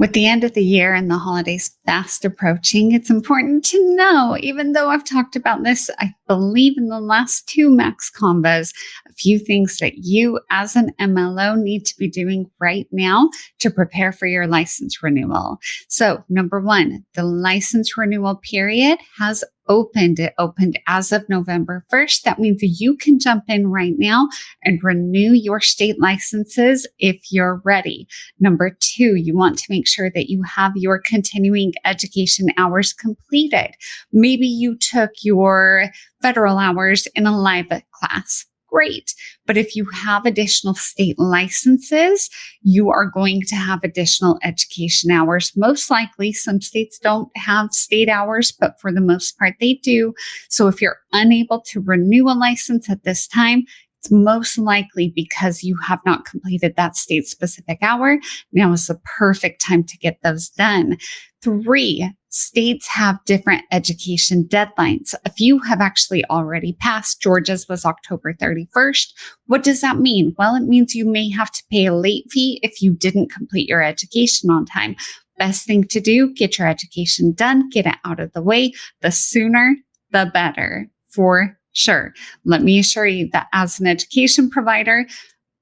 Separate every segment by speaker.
Speaker 1: With the end of the year and the holidays fast approaching, it's important to know, even though I've talked about this, I believe in the last two Max Combos, a few things that you as an MLO need to be doing right now to prepare for your license renewal. So number one, the license renewal period has opened. It opened as of November 1st. That means you can jump in right now and renew your state licenses if you're ready. Number two, you want to make sure that you have your continuing education hours completed. Maybe you took your federal hours in a live class. Great. But if you have additional state licenses, you are going to have additional education hours. Most likely, some states don't have state hours, but for the most part, they do. So if you're unable to renew a license at this time, it's most likely because you have not completed that state-specific hour. Now is the perfect time to get those done. 3, states have different education deadlines. A few have actually already passed. Georgia's was October 31st. What does that mean? Well, it means you may have to pay a late fee if you didn't complete your education on time. Best thing to do, get your education done, get it out of the way. The sooner, the better, for sure. Let me assure you that as an education provider,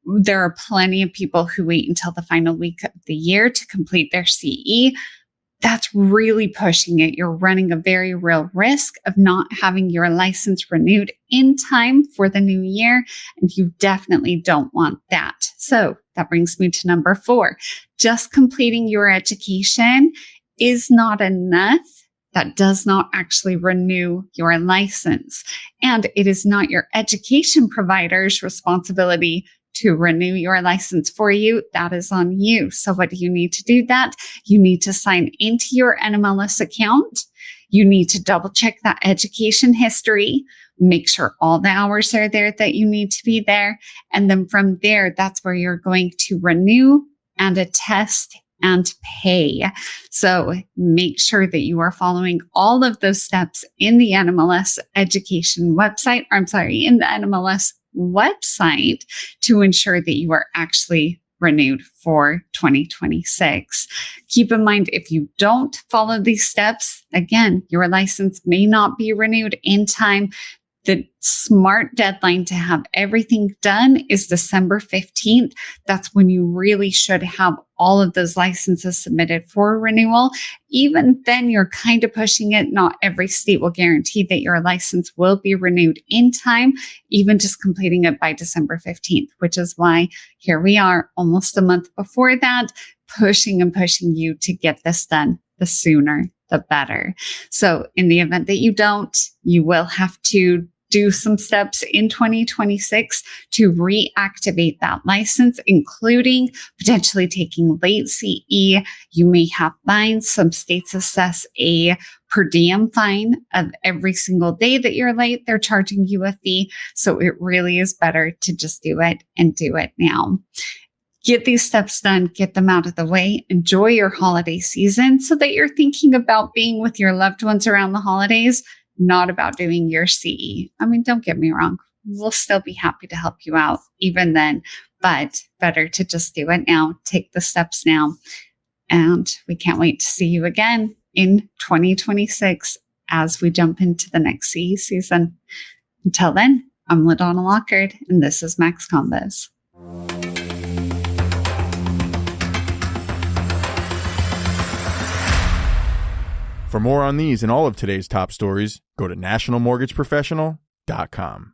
Speaker 1: there are plenty of people who wait until the final week of the year to complete their CE. That's really pushing it. You're running a very real risk of not having your license renewed in time for the new year, and you definitely don't want that. So that brings me to number 4. Just completing your education is not enough. That does not actually renew your license. And it is not your education provider's responsibility to renew your license for you. That is on you. So what do you need to do that? You need to sign into your NMLS account. You need to double check that education history, make sure all the hours are there that you need to be there. And then from there, that's where you're going to renew and attest and pay. So make sure that you are following all of those steps in the NMLS education website, in the NMLS website to ensure that you are actually renewed for 2026. Keep in mind, if you don't follow these steps, again, your license may not be renewed in time. The smart deadline to have everything done is December 15th. That's when you really should have all of those licenses submitted for renewal. Even then, you're kind of pushing it. Not every state will guarantee that your license will be renewed in time, even just completing it by December 15th, which is why here we are almost a month before that, pushing you to get this done. The sooner, the better. So in the event that you don't, you will have to do some steps in 2026 to reactivate that license, including potentially taking late CE. You may have fines. Some states assess a per diem fine of every single day that you're late. They're charging you a fee. So it really is better to just do it and do it now. Get these steps done, get them out of the way, enjoy your holiday season so that you're thinking about being with your loved ones around the holidays, not about doing your CE. I mean, don't get me wrong. We'll still be happy to help you out even then, but better to just do it now. Take the steps now. And we can't wait to see you again in 2026 as we jump into the next CE season. Until then, I'm LaDonna Lockard, and this is Max Combos.
Speaker 2: For more on these and all of today's top stories, go to nationalmortgageprofessional.com.